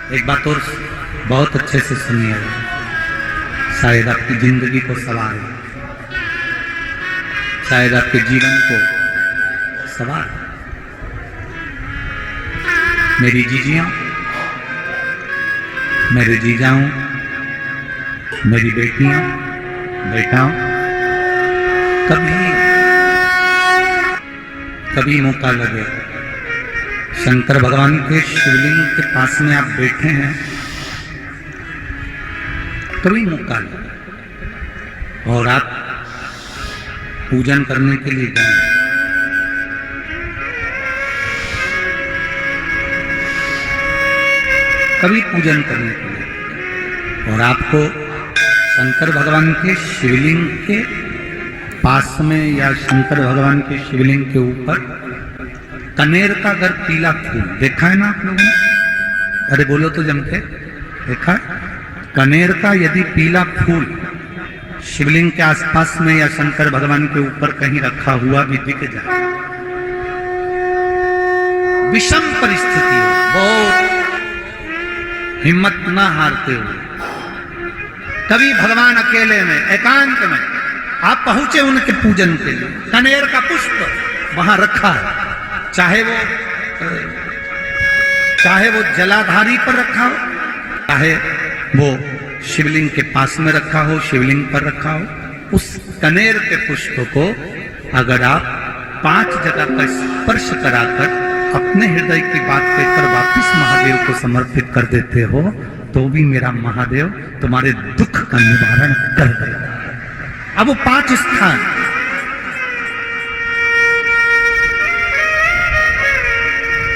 एक बात और बहुत अच्छे से सुनिएगा, शायद आपकी जिंदगी को सवार, शायद आपके जीवन को सवार। मेरी जीजियां, मेरे जीजाओं, मेरी बेटियां, बेटाओं, कभी मौका लगे, शंकर भगवान के शिवलिंग के पास में आप बैठे हैं, कभी मौका लगे और आप पूजन करने के लिए जाएं, कभी पूजन करने के लिए, और आपको शंकर भगवान के शिवलिंग के पास में या शंकर भगवान के शिवलिंग के ऊपर कनेर का अगर पीला फूल देखा है ना आप लोगों ने, अरे बोलो तो जम के, देखा है? कनेर का यदि पीला फूल शिवलिंग के आसपास में या शंकर भगवान के ऊपर कहीं रखा हुआ भी दिख जाए, विषम परिस्थिति हो, बहुत हिम्मत ना हारते हुए कभी भगवान अकेले में एकांत में आप पहुंचे उनके पूजन के लिए, कनेर का पुष्प वहां रखा है, चाहे वो जलाधारी पर रखा हो, चाहे वो शिवलिंग के पास में रखा हो, शिवलिंग पर रखा हो, उस कनेर के पुष्प को अगर आप 5 जगह का स्पर्श कराकर अपने हृदय की बात कहकर वापिस महादेव को समर्पित कर देते हो, तो भी मेरा महादेव तुम्हारे दुख का निवारण कर देगा। अब वो 5 स्थान,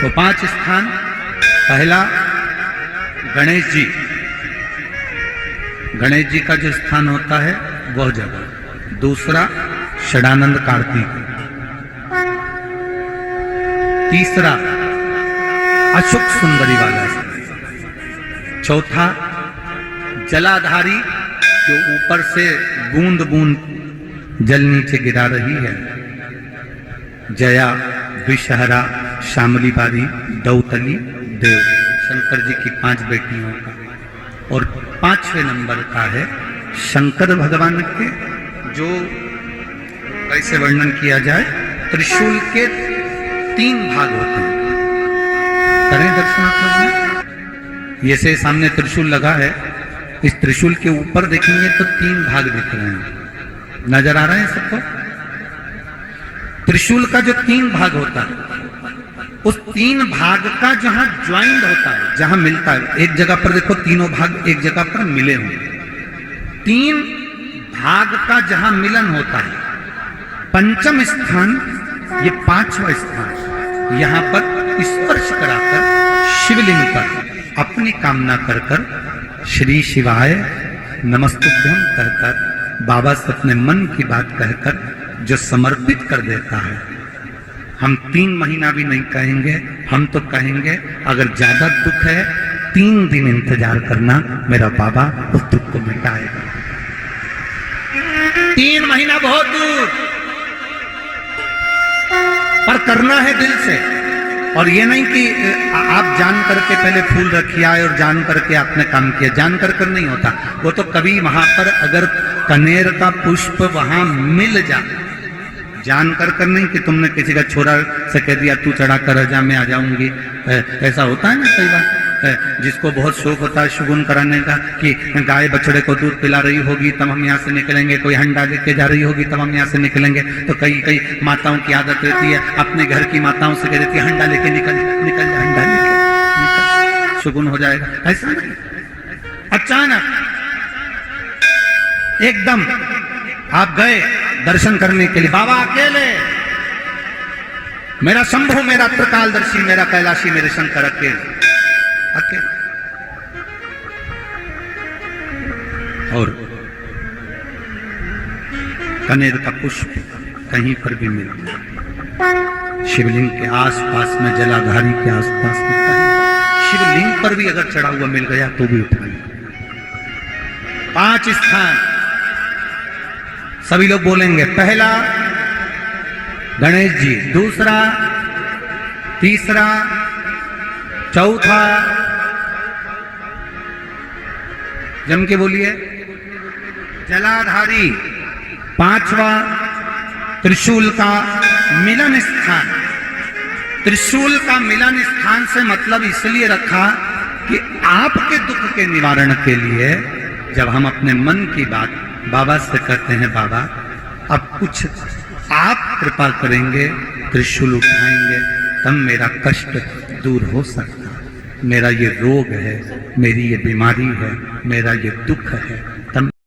तो 5 स्थान, पहला गणेश जी, गणेश जी का जो स्थान होता है वह जगह, दूसरा षडानंद कार्तिक, तीसरा अशोक सुंदरी वाला, चौथा जलाधारी जो ऊपर से बूंद बूंद जल नीचे गिरा रही है, जया, विषहरा, शामली बारी, दौतली, देव, शंकर जी की 5 बेटियों का, और 5वें नंबर का है शंकर भगवान के, जो कैसे वर्णन किया जाए, त्रिशूल के 3 भाग होते हैं। करें दर्शन आप लोग ने, ये से सामने त्रिशूल लगा है, इस त्रिशूल के ऊपर देखेंगे तो 3 भाग दिख रहे हैं, नजर आ रहे हैं सबको? त्रिशूल का जो 3 भाग होता है, उस 3 भाग का जहां ज्वाइंट होता है, जहां मिलता है, एक जगह पर देखो तीनों भाग एक जगह पर मिले हुए, 3 भाग का जहां मिलन होता है, 5वां स्थान, ये 5वां स्थान, यहां पर स्पर्श कराकर शिवलिंग पर अपनी कामना कर कर श्री शिवाय नमस्तुभ्यं कहकर बाबा से अपने मन की बात कहकर जो समर्पित कर देता है, हम 3 महीना भी नहीं कहेंगे, हम तो कहेंगे अगर ज्यादा दुख है 3 दिन इंतजार करना, मेरा बाबा उस दुख को मिटाएगा। 3 महीना बहुत दूर, पर करना है दिल से, और ये नहीं कि आप जान करके पहले फूल रखिए आए और जान करके आपने काम किया, जान कर नहीं होता वो, तो कभी वहां पर अगर कनेर का पुष्प वहां मिल जाए, जान कर नहीं कि तुमने किसी का छोरा से कह दिया तू चढ़ा कर जा मैं आ जाऊंगी, ऐसा होता है ना कई बार, जिसको बहुत शौक होता है शगुन कराने का कि गाय बछड़े को दूध पिला रही होगी तब हम यहाँ से निकलेंगे, कोई हंडा लेके जा रही होगी तब हम यहाँ से निकलेंगे, तो कई माताओं की आदत रहती है, अपने घर की माताओं से कह देती है हंडा लेके निकल हंडा लेके निकल, शगुन हो जाएगा। ऐसा नहीं, अचानक एकदम आप गए दर्शन करने के लिए, बाबा अकेले, मेरा शंभु, मेरा त्रिकालदर्शी, मेरा कैलाशी, मेरे शंकर अकेले, और कनेर का पुष्प कहीं पर भी मिल गया, शिवलिंग के आसपास में, जलाधारी के आसपास में, कहीं शिवलिंग पर भी अगर चढ़ा हुआ मिल गया तो भी उठाइए। 5 स्थान सभी लोग बोलेंगे, पहला गणेश जी, दूसरा, तीसरा, चौथा, जम के बोलिए। जलाधारी, पांचवा त्रिशूल का मिलन स्थान। त्रिशूल का मिलन स्थान से मतलब इसलिए रखा कि आपके दुख के निवारण के लिए जब हम अपने मन की बात बाबा से कहते हैं, बाबा अब कुछ आप कृपा करेंगे, त्रिशूल उठाएंगे, तब मेरा कष्ट दूर हो सकता, मेरा ये रोग है, मेरी ये बीमारी है, मेरा ये दुख है, तब